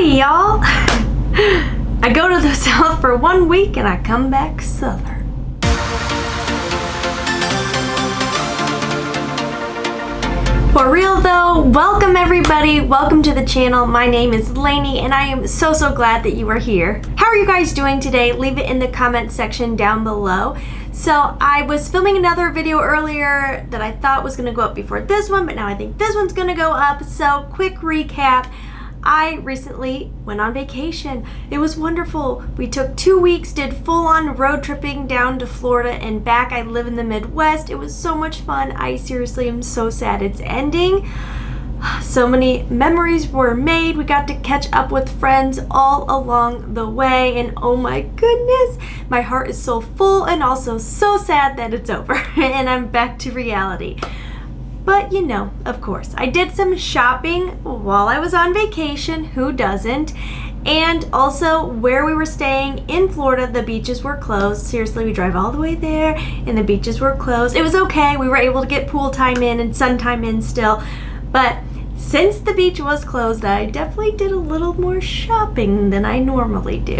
Howdy, y'all. I go to the South for 1 week and I come back Southern. For real though, welcome everybody. Welcome to the channel. My name is Laynie and I am so glad that you are here. How are you guys doing today? Leave it in the comment section down below. So I was filming another video earlier that I thought was gonna go up before this one, but now I think this one's gonna go up. So quick recap. I recently went on vacation. It was wonderful. We took 2 weeks, did full-on road tripping down to Florida and back. I live in the Midwest. It was so much fun. I seriously am so sad it's ending. So many memories were made. We got to catch up with friends all along the way, and oh my goodness, my heart is so full and also so sad that it's over and I'm back to reality. But you know, of course, I did some shopping while I was on vacation. Who doesn't? And also where we were staying in Florida, the beaches were closed. Seriously, we drive all the way there and the beaches were closed. It was okay. We were able to get pool time in and sun time in still. But since the beach was closed, I definitely did a little more shopping than I normally do.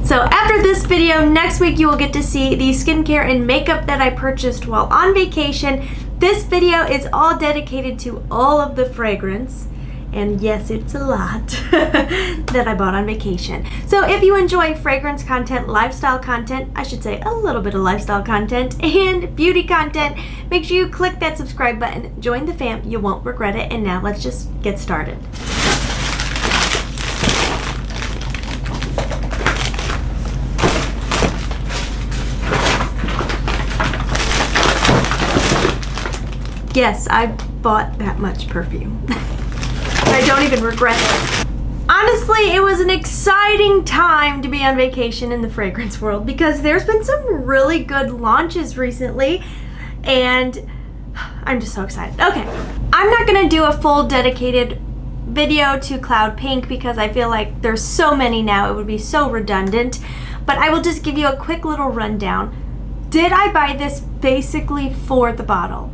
So after this video, next week you will get to see the skincare and makeup that I purchased while on vacation. This video is all dedicated to all of the fragrance, and yes, it's a lot, that I bought on vacation. So if you enjoy fragrance content, lifestyle content, I should say a little bit of lifestyle content, and beauty content, make sure you click that subscribe button, join the fam, you won't regret it, and now let's just get started. Yes, I bought that much perfume. I don't even regret it. Honestly, it was an exciting time to be on vacation in the fragrance world because there's been some really good launches recently and I'm just so excited. Okay, I'm not gonna do a full dedicated video to Cloud Pink because I feel like there's so many now, it would be so redundant, but I will just give you a quick little rundown. Did I buy this basically for the bottle?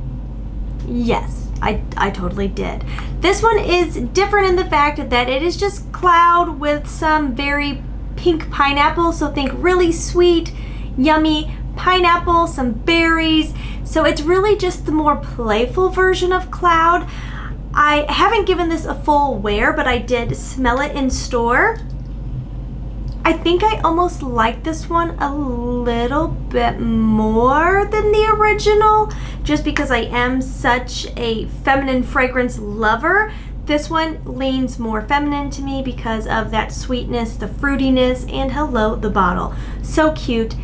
Yes, I totally did. This one is different in the fact that it is just cloud with some very pink pineapple. So think really sweet, yummy pineapple, some berries. So it's really just the more playful version of cloud. I haven't given this a full wear, but I did smell it in store. I think I almost like this one a little bit more than the original, just because I am such a feminine fragrance lover. This one leans more feminine to me because of that sweetness, the fruitiness, and hello, the bottle. So cute.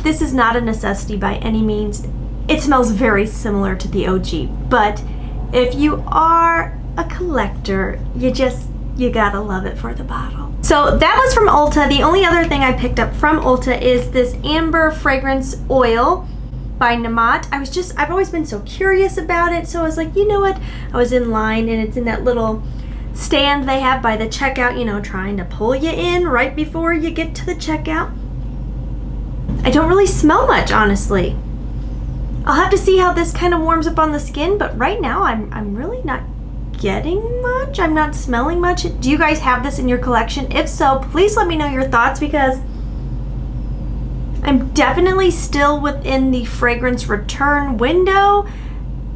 This is not a necessity by any means. It smells very similar to the OG, but if you are a collector, you gotta love it for the bottle. So that was from Ulta. The only other thing I picked up from Ulta is this Amber fragrance oil by Nemat. I've always been so curious about it, so I was like, you know what? I was in line and it's in that little stand they have by the checkout, you know, trying to pull you in right before you get to the checkout. I don't really smell much, honestly. I'll have to see how this kind of warms up on the skin, but right now I'm really not getting much. I'm not smelling much. Do you guys have this in your collection? If so, please let me know your thoughts because I'm definitely still within the fragrance return window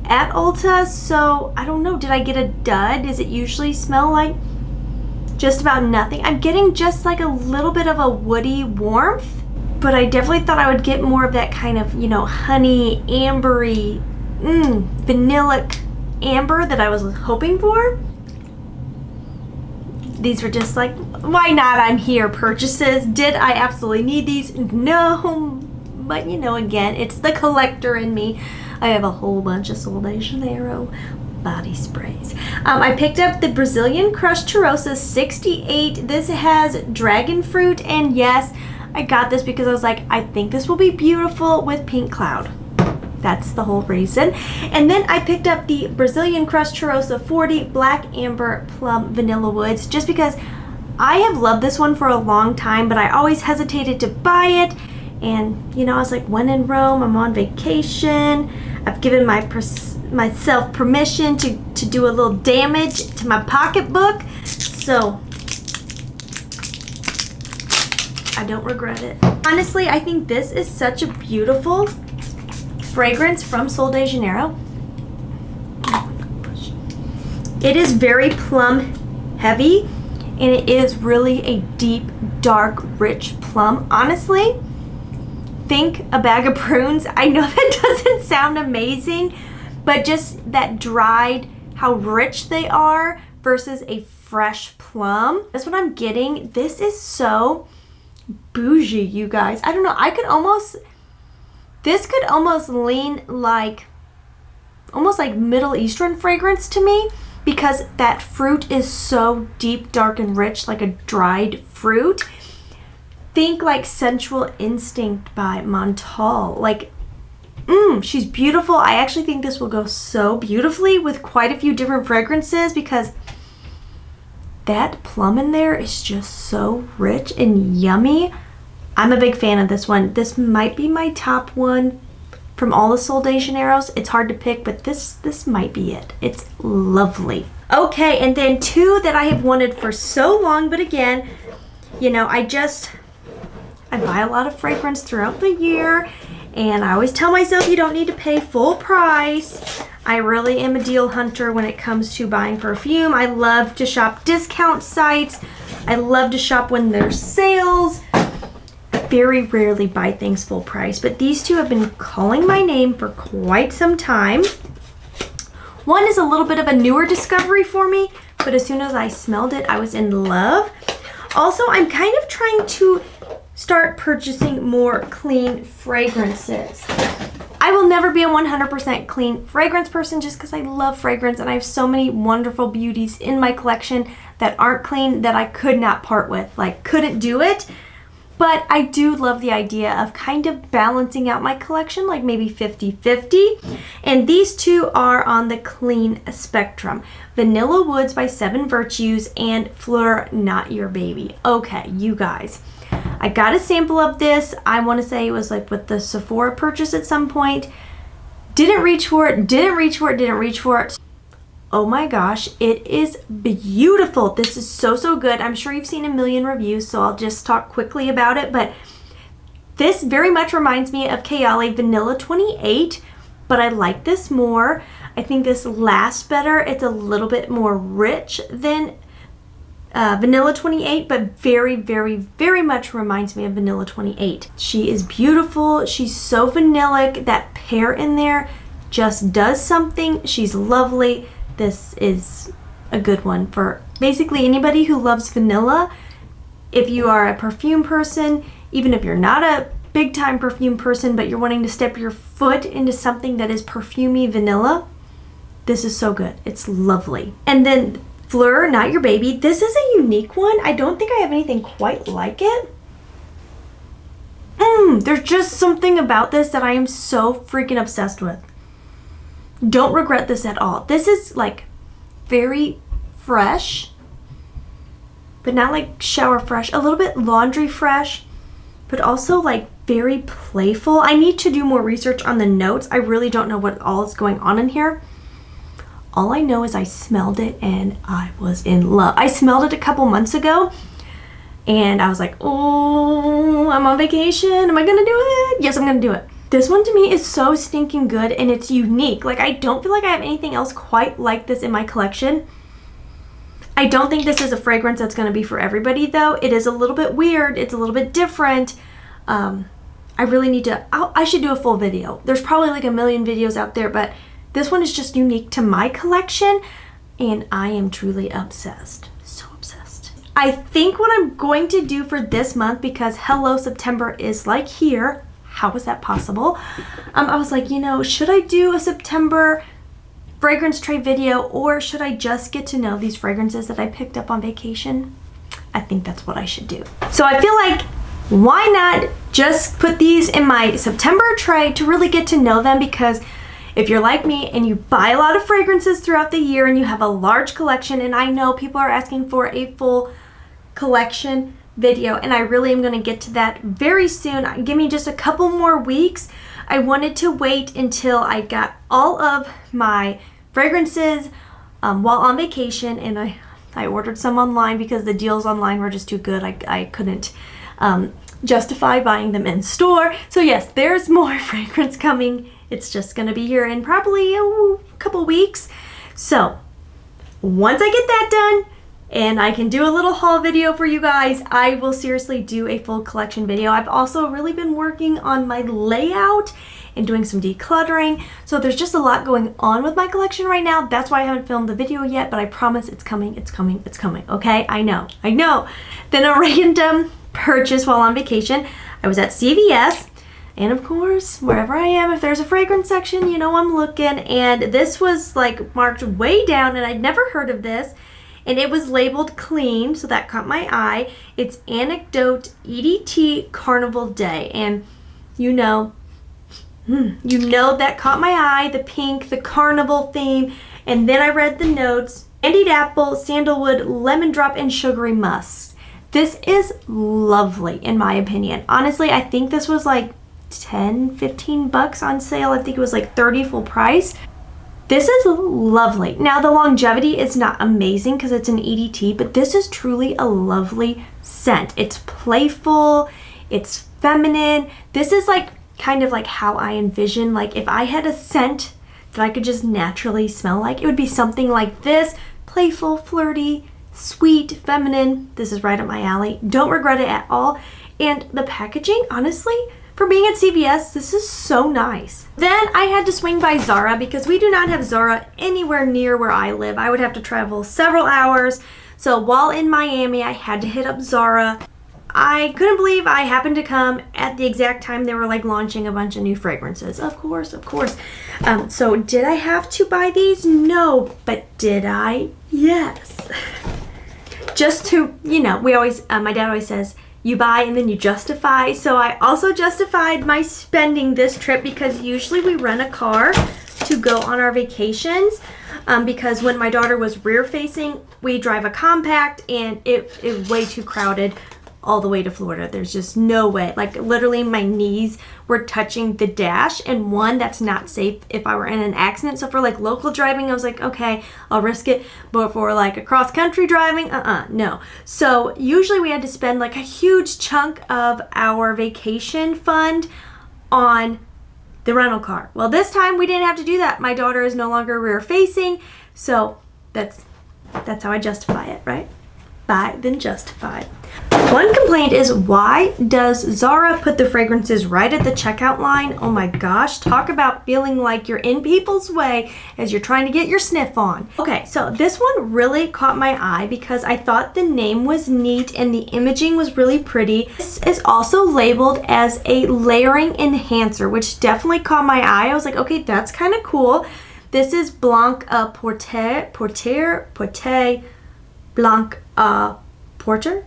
at Ulta, so I don't know. Did I get a dud? Does it usually smell like just about nothing? I'm getting just like a little bit of a woody warmth, but I definitely thought I would get more of that kind of, you know, honey, ambery, vanillic amber that I was hoping for. These were just like, why not? I'm here purchases. Did I absolutely need these? No, but you know, again, it's the collector in me. I have a whole bunch of Sol de Janeiro body sprays. I picked up the Brazilian Crushed Cheirosa 68. This has dragon fruit, and yes, I got this because I was like, I think this will be beautiful with pink cloud. That's the whole reason. And then I picked up the Brazilian Crushed Cheirosa 40 Black Amber Plum Vanilla Woods just because I have loved this one for a long time, but I always hesitated to buy it. And, you know, I was like, when in Rome, I'm on vacation. I've given myself permission to do a little damage to my pocketbook. So I don't regret it. Honestly, I think this is such a beautiful fragrance from Sol de Janeiro. It is very plum heavy, and it is really a deep, dark, rich plum. Honestly, think a bag of prunes. I know that doesn't sound amazing, but just that dried, how rich they are versus a fresh plum. That's what I'm getting. This is so bougie, you guys. I don't know. This could almost lean like, almost like Middle Eastern fragrance to me, because that fruit is so deep, dark, and rich, like a dried fruit. Think like Sensual Instinct by Montal. Like, she's beautiful. I actually think this will go so beautifully with quite a few different fragrances, because that plum in there is just so rich and yummy. I'm a big fan of this one. This might be my top one from all the Sol de Janeiros. It's hard to pick, but this might be it. It's lovely. Okay, and then two that I have wanted for so long, but again, you know, I buy a lot of fragrance throughout the year, and I always tell myself you don't need to pay full price. I really am a deal hunter when it comes to buying perfume. I love to shop discount sites. I love to shop when there's sales. I very rarely buy things full price, but these two have been calling my name for quite some time. One is a little bit of a newer discovery for me, but as soon as I smelled it, I was in love. Also, I'm kind of trying to start purchasing more clean fragrances. I will never be a 100% clean fragrance person just because I love fragrance, and I have so many wonderful beauties in my collection that aren't clean that I could not part with. Like, couldn't do it. But I do love the idea of kind of balancing out my collection, like maybe 50-50. And these two are on the clean spectrum. Vanilla Woods by 7 Virtues and Plur, Not Your Baby. Okay, you guys. I got a sample of this. I want to say it was like with the Sephora purchase at some point. Didn't reach for it, didn't reach for it, didn't reach for it. Oh my gosh, it is beautiful. This is so, so good. I'm sure you've seen a million reviews, so I'll just talk quickly about it. But this very much reminds me of Kayali Vanilla 28, but I like this more. I think this lasts better. It's a little bit more rich than Vanilla 28, but very, very, very much reminds me of Vanilla 28. She is beautiful. She's so vanillic. That pear in there just does something. She's lovely. This is a good one for basically anybody who loves vanilla. If you are a perfume person, even if you're not a big time perfume person, but you're wanting to step your foot into something that is perfumey vanilla, this is so good. It's lovely. And then Plur, Not Your Baby. This is a unique one. I don't think I have anything quite like it. There's just something about this that I am so freaking obsessed with. Don't regret this at all. This is like very fresh, but not like shower fresh. A little bit laundry fresh, but also like very playful. I need to do more research on the notes. I really don't know what all is going on in here. All I know is I smelled it and I was in love. I smelled it a couple months ago and I was like, oh, I'm on vacation. Am I gonna do it? Yes, I'm gonna do it. This one to me is so stinking good, and it's unique. Like, I don't feel like I have anything else quite like this in my collection. I don't think this is a fragrance that's going to be for everybody, though. It is a little bit weird. It's a little bit different. I really need to... I should do a full video. There's probably like a million videos out there, but this one is just unique to my collection, and I am truly obsessed. So obsessed. I think what I'm going to do for this month, because Hello September is like here... How was that possible? I was like, you know, should I do a September fragrance tray video, or should I just get to know these fragrances that I picked up on vacation? I think that's what I should do. So I feel like, why not just put these in my September tray to really get to know them? Because if you're like me and you buy a lot of fragrances throughout the year and you have a large collection, and I know people are asking for a full collection video, and I really am going to get to that very soon. Give me just a couple more weeks. I wanted to wait until I got all of my fragrances while on vacation, and I ordered some online because the deals online were just too good. I couldn't justify buying them in store. So yes, there's more fragrance coming. It's just gonna be here in probably a couple weeks. So once I get that done and I can do a little haul video for you guys, I will seriously do a full collection video. I've also really been working on my layout and doing some decluttering. So there's just a lot going on with my collection right now. That's why I haven't filmed the video yet, but I promise it's coming, it's coming, it's coming, okay? I know. Then a random purchase while on vacation. I was at CVS, and of course, wherever I am, if there's a fragrance section, you know I'm looking, and this was like marked way down, and I'd never heard of this, and it was labeled clean, so that caught my eye. It's Anecdote EDT Carnival Day, and you know that caught my eye, the pink, the carnival theme, and then I read the notes: candied apple, sandalwood, lemon drop, and sugary musk. This is lovely in my opinion. Honestly, I think this was like 10-15 bucks on sale. I think it was like 30 full price. This is lovely. Now the longevity is not amazing because it's an EDT, but this is truly a lovely scent. It's playful, it's feminine. This is like kind of like how I envision, like if I had a scent that I could just naturally smell like, it would be something like this: playful, flirty, sweet, feminine. This is right up my alley. Don't regret it at all. And the packaging, honestly, for being at CVS, this is so nice. Then I had to swing by Zara because we do not have Zara anywhere near where I live. I would have to travel several hours. So while in Miami, I had to hit up Zara. I couldn't believe I happened to come at the exact time they were like launching a bunch of new fragrances. Of course. So did I have to buy these? No, but did I? Yes. Just to, you know, we always, my dad always says, you buy and then you justify. So I also justified my spending this trip because usually we rent a car to go on our vacations. Because when my daughter was rear facing, we drive a compact and it was way too crowded all the way to Florida. There's just no way. Like literally my knees were touching the dash, and one, that's not safe if I were in an accident. So for like local driving, I was like, okay, I'll risk it. But for like a cross country driving, no. So usually we had to spend like a huge chunk of our vacation fund on the rental car. Well, this time we didn't have to do that. My daughter is no longer rear facing. So that's how I justify it, right? Buy, then justify. One complaint is, why does Zara put the fragrances right at the checkout line? Oh my gosh, talk about feeling like you're in people's way as you're trying to get your sniff on. Okay, so this one really caught my eye because I thought the name was neat and the imaging was really pretty. This is also labeled as a layering enhancer, which definitely caught my eye. I was like, okay, that's kind of cool. This is blanc-a-porter, blanc-a-porter.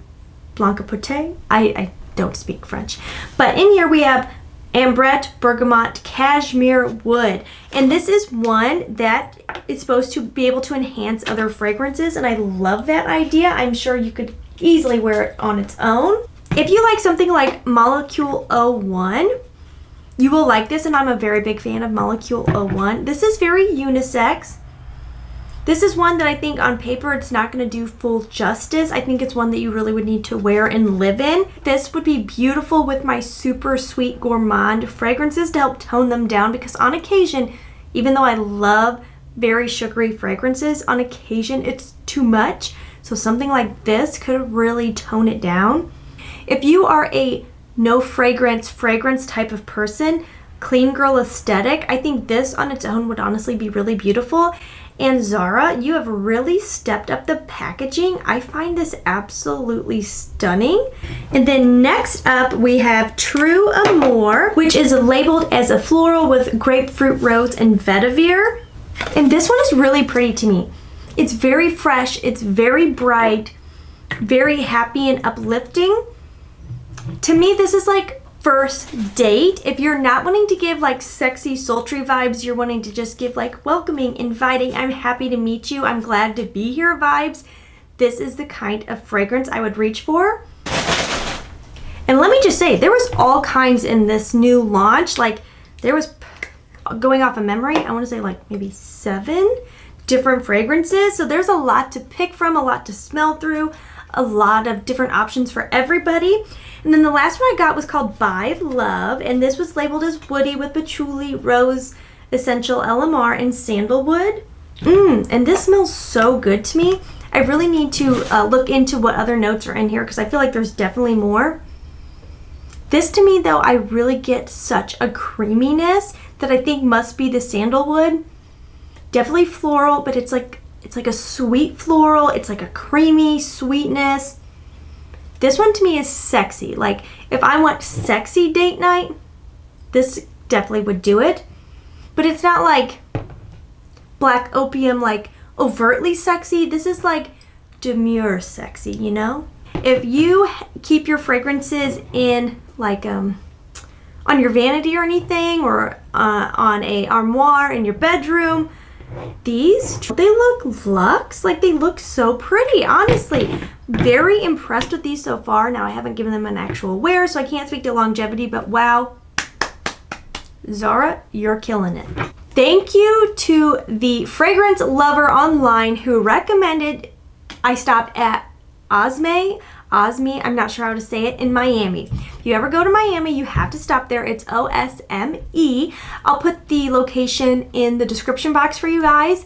I don't speak French. But in here we have ambrette, bergamot, cashmere wood. And this is one that is supposed to be able to enhance other fragrances, and I love that idea. I'm sure you could easily wear it on its own. If you like something like Molecule 01, you will like this, and I'm a very big fan of Molecule 01. This is very unisex. This is one that I think on paper it's not going to do full justice. I think it's one that you really would need to wear and live in. This would be beautiful with my super sweet gourmand fragrances to help tone them down, because on occasion, even though I love very sugary fragrances, on occasion it's too much. So something like this could really tone it down. If you are a no fragrance type of person, clean girl aesthetic, I think this on its own would honestly be really beautiful. And Zara, you have really stepped up the packaging. I find this absolutely stunning. And then next up we have True Amour, which is labeled as a floral with grapefruit, rose, and vetiver. And this one is really pretty to me. It's very fresh, it's very bright, very happy and uplifting. To me, this is like first date. If you're not wanting to give like sexy, sultry vibes, you're wanting to just give like welcoming, inviting, I'm happy to meet you, I'm glad to be here vibes, this is the kind of fragrance I would reach for. And let me just say, there was all kinds in this new launch. Like there was, going off of memory, I want to say like maybe 7 different fragrances. So there's a lot to pick from, a lot to smell through, a lot of different options for everybody. And then the last one I got was called By Love, and this was labeled as woody with patchouli, rose, essential LMR, and sandalwood. And this smells so good to me. I really need to look into what other notes are in here because I feel like there's definitely more. This to me though, I really get such a creaminess that I think must be the sandalwood. Definitely floral, but it's like a sweet floral. It's like a creamy sweetness. This one to me is sexy. Like if I want sexy date night, this definitely would do it. But it's not like black opium, like overtly sexy. This is like demure sexy, you know? If you keep your fragrances in like on your vanity or anything, or on a armoire in your bedroom, these, they look luxe. Like they look so pretty, honestly. Very impressed with these so far. Now I haven't given them an actual wear, so I can't speak to longevity, but wow, Zara, you're killing it. Thank you to the fragrance lover online who recommended I stop at Osme, I'm not sure how to say it, in Miami. If you ever go to Miami, you have to stop there. It's OSME. I'll put the location in the description box for you guys.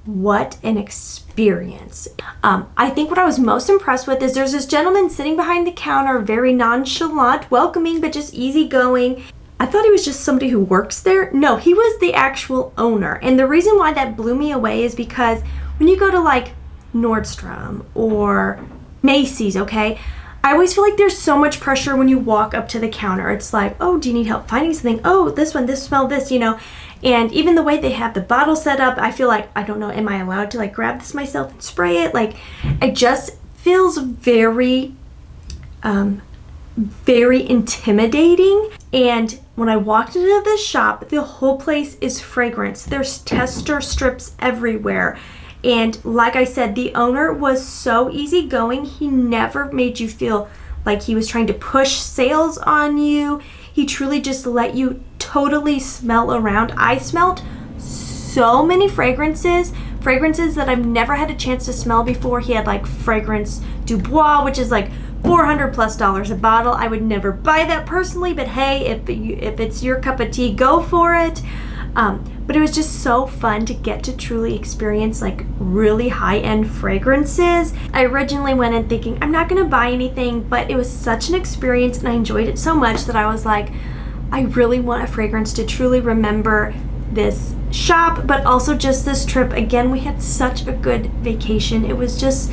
What an experience. I think what I was most impressed with is there's this gentleman sitting behind the counter, very nonchalant, welcoming, but just easygoing. I thought he was just somebody who works there. No, he was the actual owner. And the reason why that blew me away is because when you go to like Nordstrom or Macy's, okay, I always feel like there's so much pressure when you walk up to the counter. It's like, oh, do you need help finding something? Oh, this one, this smell, this, you know. And even the way they have the bottle set up, I feel like, I don't know, am I allowed to like grab this myself and spray it? Like, it just feels very, very intimidating. And when I walked into this shop, the whole place is fragrance. There's tester strips everywhere. And like I said, the owner was so easygoing. He never made you feel like he was trying to push sales on you. He truly just let you totally smell around. I smelled so many fragrances that I've never had a chance to smell before. He had like fragrance Dubois, which is like $400+ a bottle. I would never buy that personally, but hey, if it's your cup of tea, go for it. But it was just so fun to get to truly experience like really high-end fragrances. I originally went in thinking I'm not gonna buy anything, but it was such an experience and I enjoyed it so much that I was like, I really want a fragrance to truly remember this shop, but also just this trip. Again, we had such a good vacation. It was just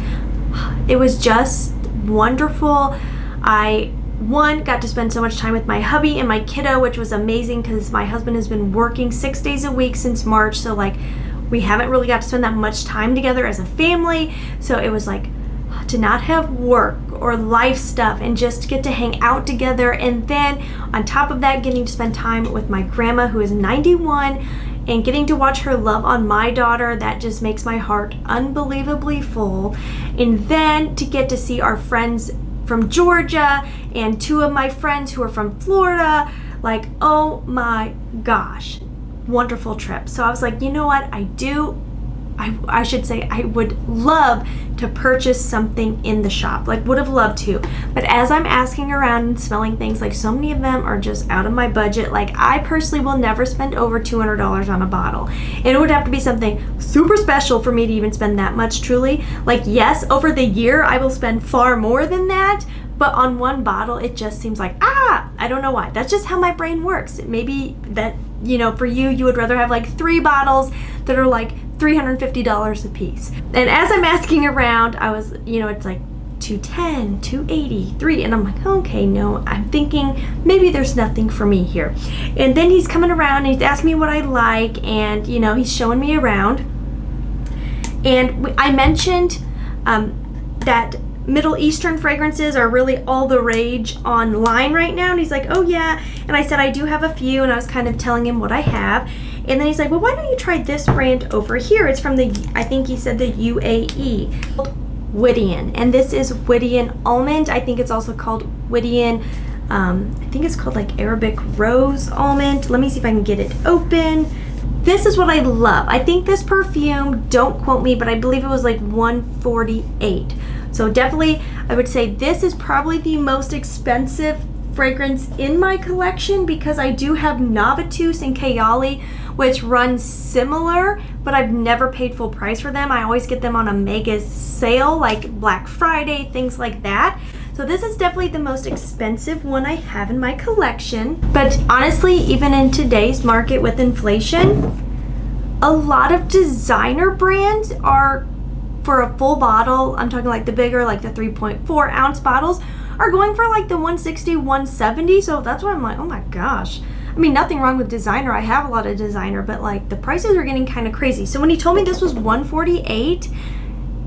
wonderful. I got to spend so much time with my hubby and my kiddo, which was amazing because my husband has been working 6 days a week since March, so like we haven't really got to spend that much time together as a family. So it was like to not have work or life stuff and just get to hang out together. And then on top of that, getting to spend time with my grandma who is 91 and getting to watch her love on my daughter, that just makes my heart unbelievably full. And then to get to see our friends from Georgia and 2 of my friends who are from Florida, like, oh my gosh, wonderful trip. So I was like, you know what, I should say I would love to purchase something in the shop, like would have loved to. But as I'm asking around and smelling things, like so many of them are just out of my budget. Like I personally will never spend over $200 on a bottle. And it would have to be something super special for me to even spend that much truly. Like yes, over the year I will spend far more than that, but on one bottle it just seems like, I don't know why. That's just how my brain works. Maybe that, you know, for you would rather have like 3 bottles that are like $350 a piece. And as I'm asking around, I was, you know, it's like $210, $280, $3, and I'm like, okay, no, I'm thinking maybe there's nothing for me here. And then he's coming around and he's asking me what I like, and you know, he's showing me around. And I mentioned that Middle Eastern fragrances are really all the rage online right now, and he's like, oh yeah. And I said I do have a few, and I was kind of telling him what I have. And then he's like, well, why don't you try this brand over here? It's from the, I think he said the UAE, Whittian. And this is Whittian Almond. I think it's also called Whittian, I think it's called like Arabic Rose Almond. Let me see if I can get it open. This is what I love. I think this perfume, don't quote me, but I believe it was like $148. So definitely, I would say this is probably the most expensive fragrance in my collection, because I do have Novatus and Kayali, which run similar, but I've never paid full price for them. I always get them on a mega sale, like Black Friday, things like that. So this is definitely the most expensive one I have in my collection. But honestly, even in today's market with inflation, a lot of designer brands are, for a full bottle, I'm talking like the bigger, like the 3.4 ounce bottles, are going for like the 160, 170. So that's why I'm like, oh my gosh. I mean, nothing wrong with designer. I have a lot of designer, but like the prices are getting kind of crazy. So when he told me this was 148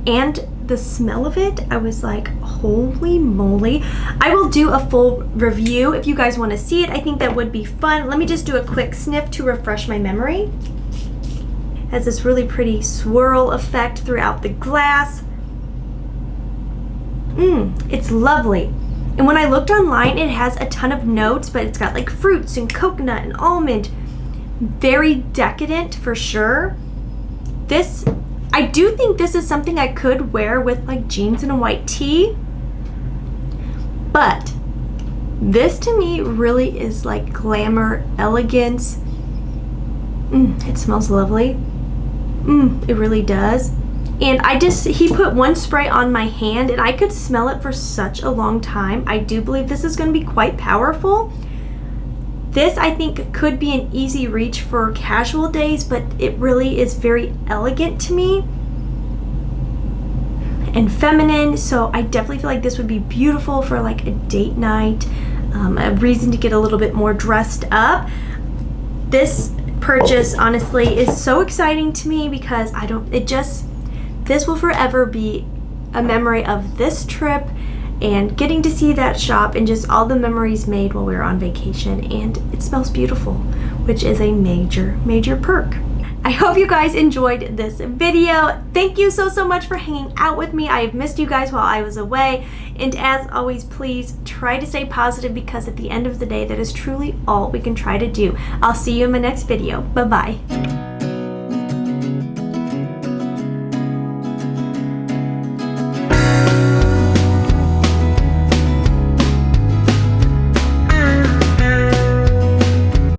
and the smell of it, I was like, holy moly. I will do a full review if you guys want to see it. I think that would be fun. Let me just do a quick sniff to refresh my memory. Has this really pretty swirl effect throughout the glass. It's lovely. And when I looked online, it has a ton of notes, but it's got like fruits and coconut and almond. Very decadent for sure. This, I do think this is something I could wear with like jeans and a white tee. But this to me really is like glamour, elegance. It smells lovely. It really does. And he put one spray on my hand and I could smell it for such a long time. I do believe this is going to be quite powerful. This I think could be an easy reach for casual days, but it really is very elegant to me and feminine. So I definitely feel like this would be beautiful for like a date night, a reason to get a little bit more dressed up. This purchase honestly is so exciting to me because this will forever be a memory of this trip and getting to see that shop and just all the memories made while we were on vacation. And it smells beautiful, which is a major perk. I hope you guys enjoyed this video. Thank you so much for hanging out with me. I have missed you guys while I was away. And as always, please try to stay positive, because at the end of the day, that is truly all we can try to do. I'll see you in my next video. Bye-bye.